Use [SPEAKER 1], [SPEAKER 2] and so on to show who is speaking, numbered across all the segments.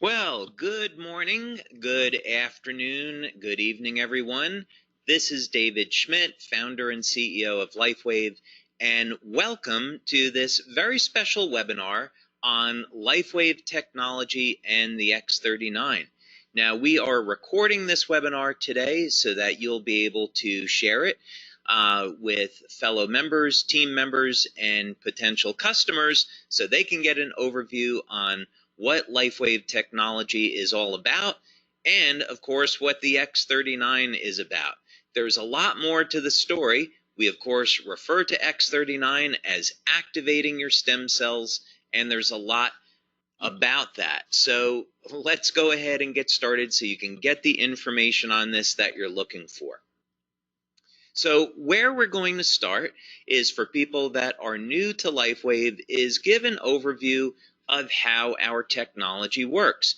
[SPEAKER 1] Well, good morning, good afternoon, good evening, everyone. This is David Schmidt, founder and CEO of LifeWave, and welcome to this very special webinar on LifeWave technology and the X39. Now, we are recording this webinar today so that you'll be able to share it with fellow members, team members, and potential customers so they can get an overview on what LifeWave technology is all about, and of course what the X39 is about. There's a lot more to the story. We of course refer to X39 as activating your stem cells, and there's a lot about that. So let's go ahead and get started so you can get the information on this that you're looking for. So where we're going to start is for people that are new to LifeWave is give an overview of how our technology works,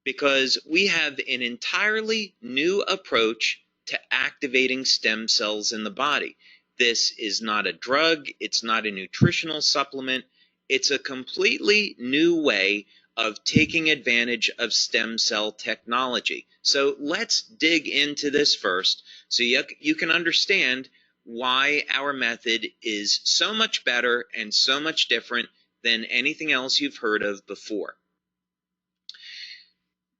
[SPEAKER 1] because we have an entirely new approach to activating stem cells in the body. This is not a drug, it's not a nutritional supplement, it's a completely new way of taking advantage of stem cell technology. So let's dig into this first so you can understand why our method is so much better and so much different than anything else you've heard of before.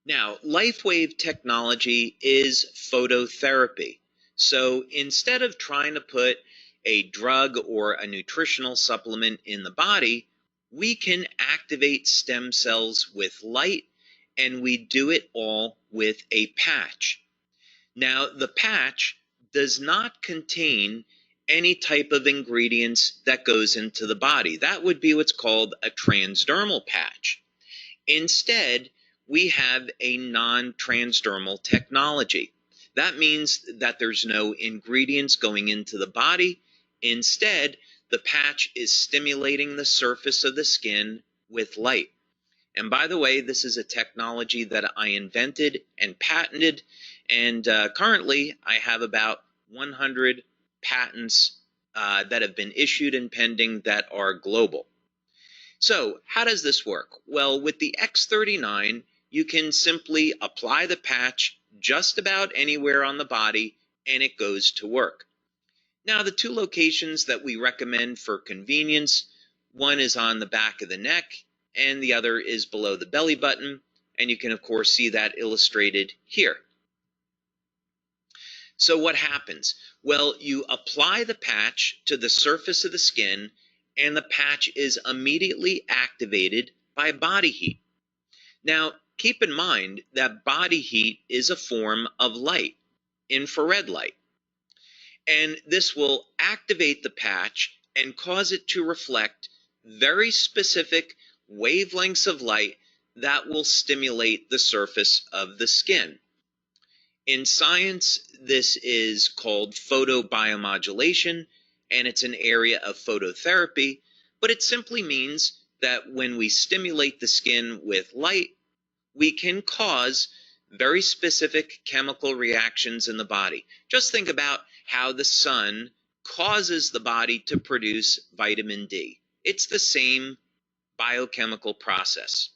[SPEAKER 1] Now, LifeWave technology is phototherapy. So instead of trying to put a drug or a nutritional supplement in the body, we can activate stem cells with light, and we do it all with a patch. Now, the patch does not contain any type of ingredients that goes into the body. That would be what's called a transdermal patch. Instead, we have a non-transdermal technology. That means that there's no ingredients going into the body. Instead, the patch is stimulating the surface of the skin with light. And by the way, this is a technology that I invented and patented, and currently I have about 100 patents that have been issued and pending that are global. So how does this work? Well, with the X39, you can simply apply the patch just about anywhere on the body, and it goes to work. Now, the two locations that we recommend for convenience, one is on the back of the neck, and the other is below the belly button, and you can, of course, see that illustrated here. So what happens? Well, you apply the patch to the surface of the skin, and the patch is immediately activated by body heat. Now, keep in mind that body heat is a form of light, infrared light. And this will activate the patch and cause it to reflect very specific wavelengths of light that will stimulate the surface of the skin. In science, this is called photobiomodulation, and it's an area of phototherapy, but it simply means that when we stimulate the skin with light, we can cause very specific chemical reactions in the body. Just think about how the sun causes the body to produce vitamin D. It's the same biochemical process.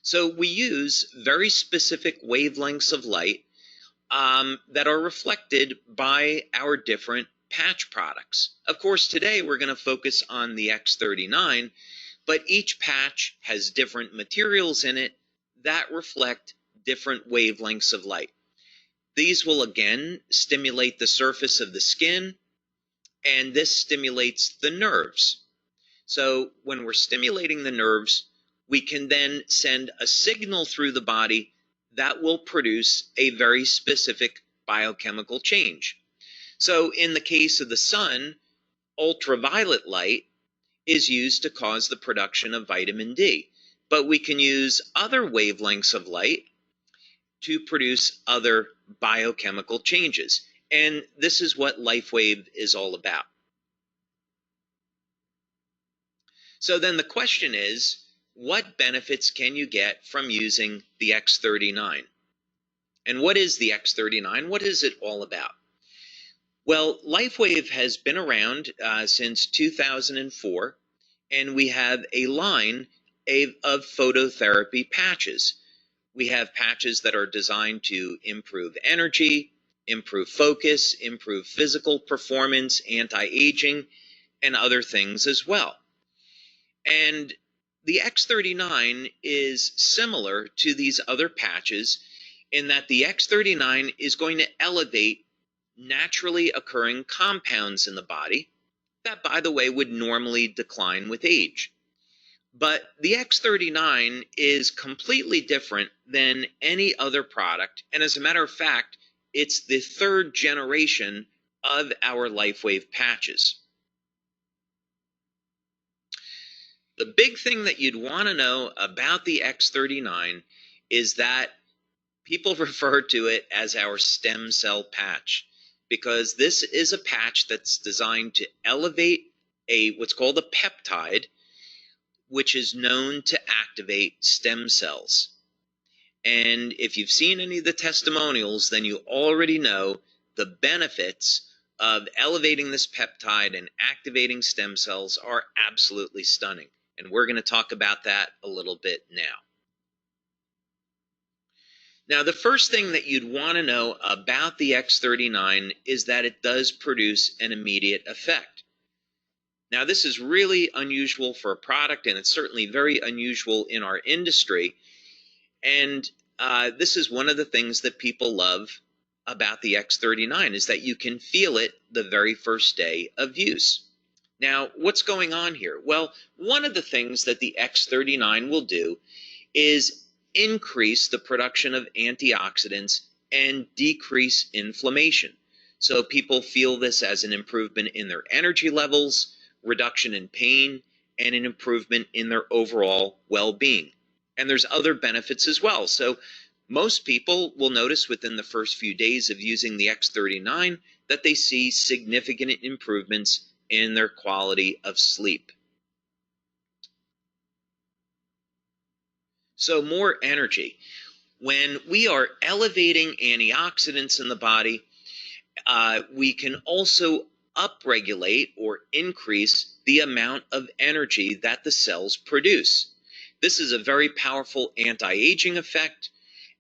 [SPEAKER 1] So we use very specific wavelengths of light that are reflected by our different patch products. Of course, today we're going to focus on the X39, but each patch has different materials in it that reflect different wavelengths of light. These will again stimulate the surface of the skin, and this stimulates the nerves. So when we're stimulating the nerves, we can then send a signal through the body that will produce a very specific biochemical change. So in the case of the sun, ultraviolet light is used to cause the production of vitamin D. But we can use other wavelengths of light to produce other biochemical changes. And this is what LifeWave is all about. So then the question is, what benefits can you get from using the X39? And what is the X39? What is it all about? Well, LifeWave has been around since 2004, and we have a line of phototherapy patches. We have patches that are designed to improve energy, improve focus, improve physical performance, anti-aging, and other things as well. And the X39 is similar to these other patches in that the X39 is going to elevate naturally occurring compounds in the body that, by the way, would normally decline with age. But the X39 is completely different than any other product. And as a matter of fact, it's the third generation of our LifeWave patches. The big thing that you'd want to know about the X39 is that people refer to it as our stem cell patch, because this is a patch that's designed to elevate what's called a peptide, which is known to activate stem cells. And if you've seen any of the testimonials, then you already know the benefits of elevating this peptide and activating stem cells are absolutely stunning. And we're going to talk about that a little bit now. Now, the first thing that you'd want to know about the X39 is that it does produce an immediate effect. Now, this is really unusual for a product, and it's certainly very unusual in our industry. And this is one of the things that people love about the X39 is that you can feel it the very first day of use. Now, what's going on here? Well, one of the things that the X39 will do is increase the production of antioxidants and decrease inflammation. So people feel this as an improvement in their energy levels, reduction in pain, and an improvement in their overall well-being. And there's other benefits as well. So most people will notice within the first few days of using the X39 that they see significant improvements in their quality of sleep. So more energy. When we are elevating antioxidants in the body, we can also upregulate or increase the amount of energy that the cells produce. This is a very powerful anti-aging effect,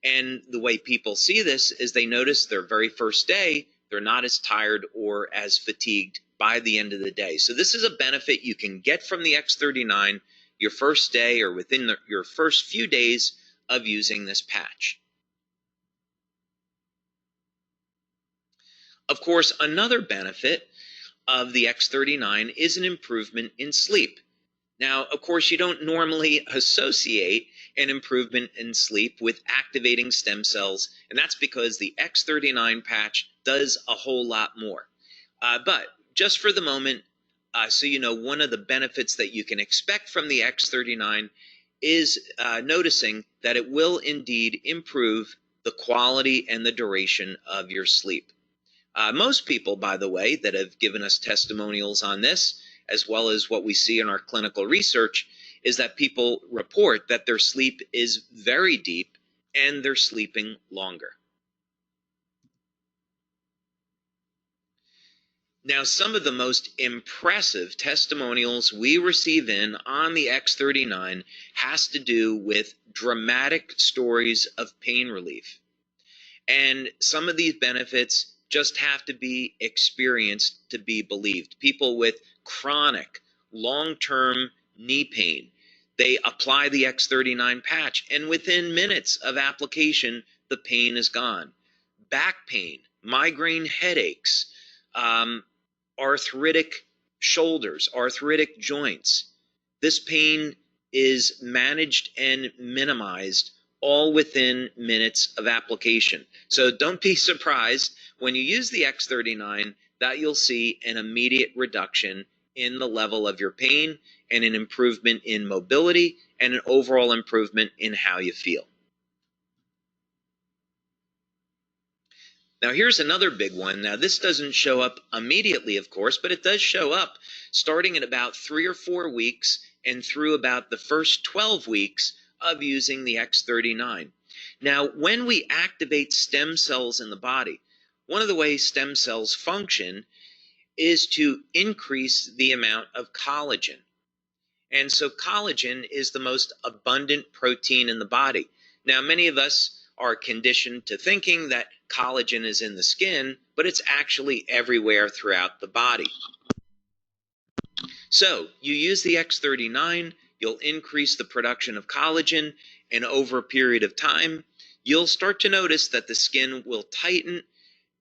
[SPEAKER 1] and the way people see this is they notice their very first day, they're not as tired or as fatigued by the end of the day. So this is a benefit you can get from the X39 your first day or within your first few days of using this patch. Of course, another benefit of the X39 is an improvement in sleep. Now, of course, you don't normally associate an improvement in sleep with activating stem cells, and that's because the X39 patch does a whole lot more. But just for the moment, so you know, one of the benefits that you can expect from the X39 is noticing that it will indeed improve the quality and the duration of your sleep. Most people, by the way, that have given us testimonials on this, as well as what we see in our clinical research, is that people report that their sleep is very deep and they're sleeping longer. Now, some of the most impressive testimonials we receive in on the X39 has to do with dramatic stories of pain relief. And some of these benefits just have to be experienced to be believed. People with chronic, long-term knee pain, they apply the X39 patch, and within minutes of application, the pain is gone. Back pain, migraine headaches, arthritic shoulders, arthritic joints. This pain is managed and minimized all within minutes of application. So don't be surprised when you use the X39 that you'll see an immediate reduction in the level of your pain and an improvement in mobility and an overall improvement in how you feel. Now, here's another big one. Now, this doesn't show up immediately, of course, but it does show up starting at about 3 or 4 weeks and through about the first 12 weeks of using the X39. Now, when we activate stem cells in the body, one of the ways stem cells function is to increase the amount of collagen. And so collagen is the most abundant protein in the body. Now, many of us are conditioned to thinking that collagen is in the skin, but it's actually everywhere throughout the body. So you use the X39, you'll increase the production of collagen, and over a period of time, you'll start to notice that the skin will tighten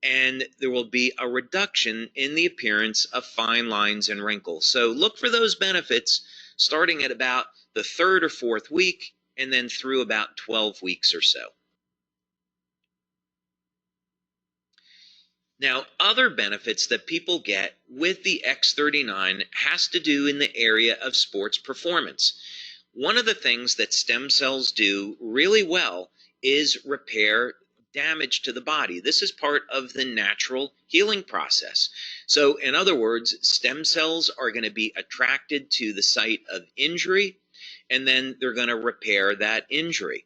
[SPEAKER 1] and there will be a reduction in the appearance of fine lines and wrinkles. So look for those benefits starting at about the third or fourth week and then through about 12 weeks or so. Now, other benefits that people get with the X39 has to do in the area of sports performance. One of the things that stem cells do really well is repair damage to the body. This is part of the natural healing process. So, in other words, stem cells are going to be attracted to the site of injury, and then they're going to repair that injury.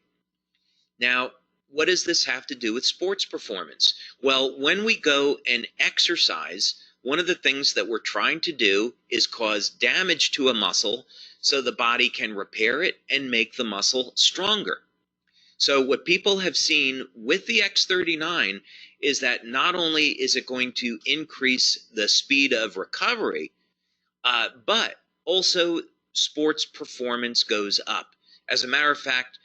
[SPEAKER 1] Now, what does this have to do with sports performance? Well, when we go and exercise, one of the things that we're trying to do is cause damage to a muscle so the body can repair it and make the muscle stronger. So what people have seen with the X39 is that not only is it going to increase the speed of recovery, but also sports performance goes up. As a matter of fact,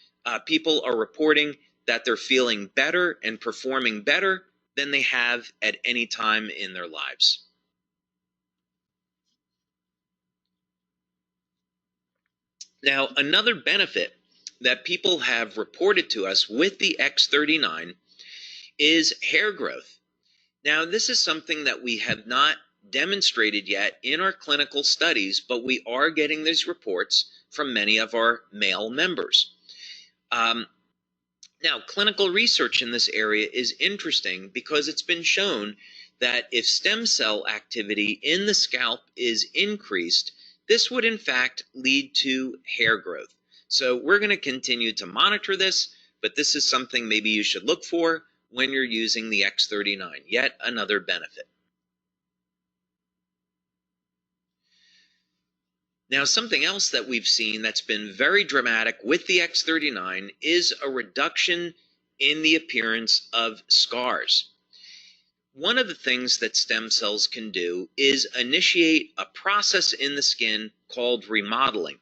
[SPEAKER 1] people are reporting that they're feeling better and performing better than they have at any time in their lives. Now, another benefit that people have reported to us with the X39 is hair growth. Now, this is something that we have not demonstrated yet in our clinical studies, but we are getting these reports from many of our male members. Now, clinical research in this area is interesting because it's been shown that if stem cell activity in the scalp is increased, this would in fact lead to hair growth. So we're going to continue to monitor this, but this is something maybe you should look for when you're using the X39, yet another benefit. Now, something else that we've seen that's been very dramatic with the X39 is a reduction in the appearance of scars. One of the things that stem cells can do is initiate a process in the skin called remodeling.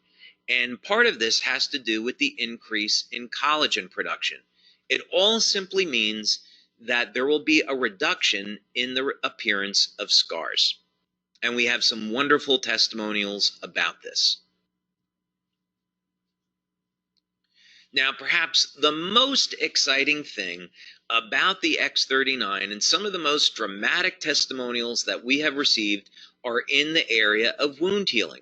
[SPEAKER 1] And part of this has to do with the increase in collagen production. It all simply means that there will be a reduction in the appearance of scars. And we have some wonderful testimonials about this. Now, perhaps the most exciting thing about the X39 and some of the most dramatic testimonials that we have received are in the area of wound healing.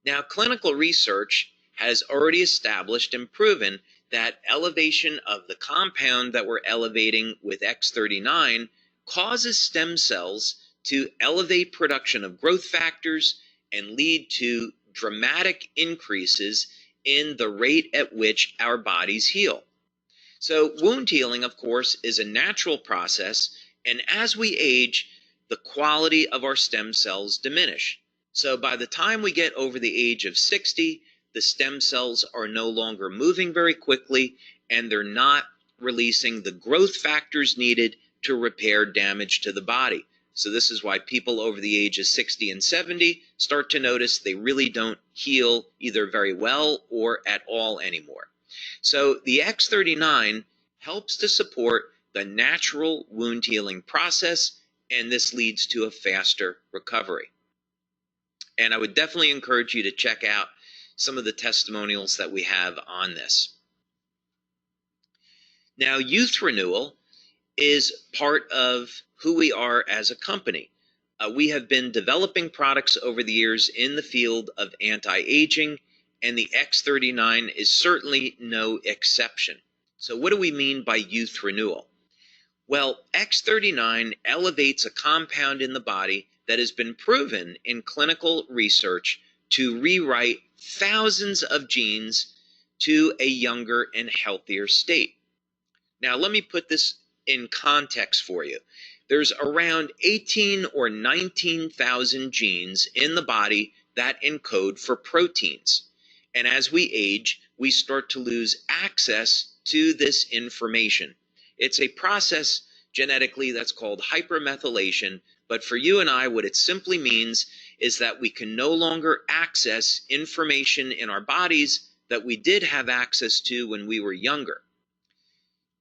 [SPEAKER 1] Now, clinical research has already established and proven that elevation of the compound that we're elevating with X39 causes stem cells to elevate production of growth factors and lead to dramatic increases in the rate at which our bodies heal. So wound healing, of course, is a natural process, and as we age, the quality of our stem cells diminish. So by the time we get over the age of 60, the stem cells are no longer moving very quickly, and they're not releasing the growth factors needed to repair damage to the body. So this is why people over the age of 60 and 70 start to notice they really don't heal either very well or at all anymore. So the X39 helps to support the natural wound healing process, and this leads to a faster recovery. And I would definitely encourage you to check out some of the testimonials that we have on this. Now, youth renewal is part of who we are as a company. We have been developing products over the years in the field of anti-aging, and the X39 is certainly no exception. So what do we mean by youth renewal? Well, X39 elevates a compound in the body that has been proven in clinical research to rewrite thousands of genes to a younger and healthier state. Now, let me put this in context for you. There's around 18 or 19,000 genes in the body that encode for proteins. And as we age, we start to lose access to this information. It's a process genetically that's called hypermethylation, but for you and I, what it simply means is that we can no longer access information in our bodies that we did have access to when we were younger.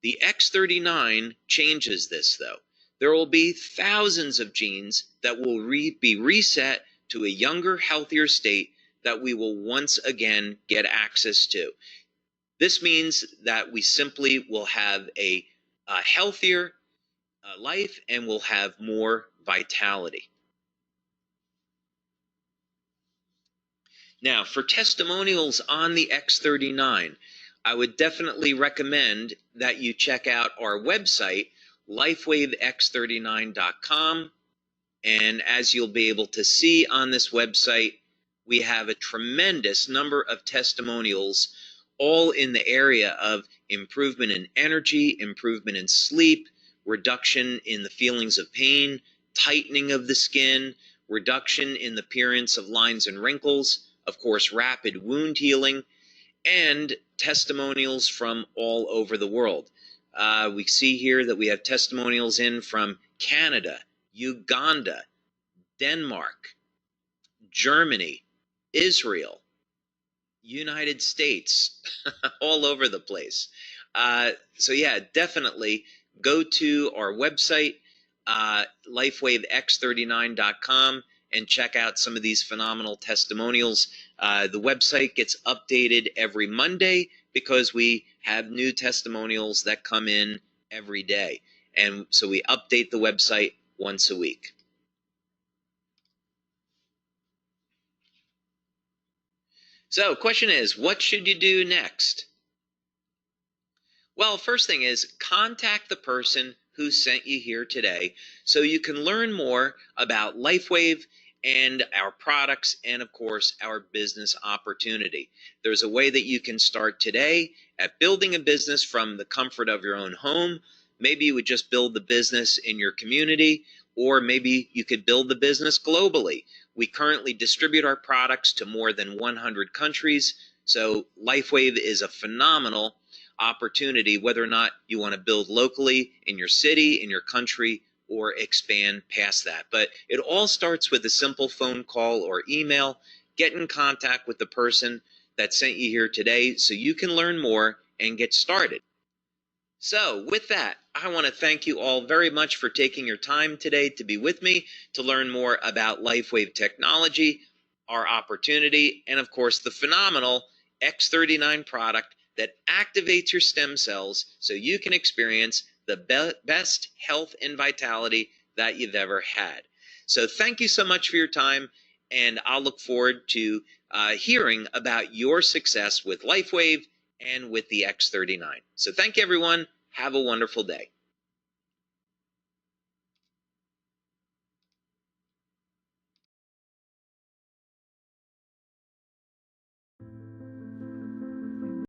[SPEAKER 1] The X39 changes this, though. There will be thousands of genes that will be reset to a younger, healthier state that we will once again get access to. This means that we simply will have a healthier life and will have more vitality. Now, for testimonials on the X39, I would definitely recommend that you check out our website, lifewavex39.com. And as you'll be able to see on this website, we have a tremendous number of testimonials, all in the area of improvement in energy, improvement in sleep, reduction in the feelings of pain, tightening of the skin, reduction in the appearance of lines and wrinkles, of course, rapid wound healing, and testimonials from all over the world. We see here that we have testimonials in from Canada, Uganda, Denmark, Germany, Israel, United States, all over the place. So yeah, definitely go to our website, lifewavex39.com, and check out some of these phenomenal testimonials. The website gets updated every Monday because we have new testimonials that come in every day. And so we update the website once a week. So, question is, what should you do next? Well, first thing is, contact the person who sent you here today so you can learn more about LifeWave and our products and, of course, our business opportunity. There's a way that you can start today at building a business from the comfort of your own home. Maybe you would just build the business in your community, or maybe you could build the business globally. We currently distribute our products to more than 100 countries, so LifeWave is a phenomenal opportunity, whether or not you want to build locally in your city, in your country, or expand past that. But it all starts with a simple phone call or email. Get in contact with the person that sent you here today so you can learn more and get started. So with that, I want to thank you all very much for taking your time today to be with me to learn more about LifeWave technology, our opportunity, and of course the phenomenal X39 product that activates your stem cells so you can experience the best health and vitality that you've ever had. So thank you so much for your time, and I'll look forward to hearing about your success with LifeWave and with the X39. So thank you, everyone. Have a wonderful day.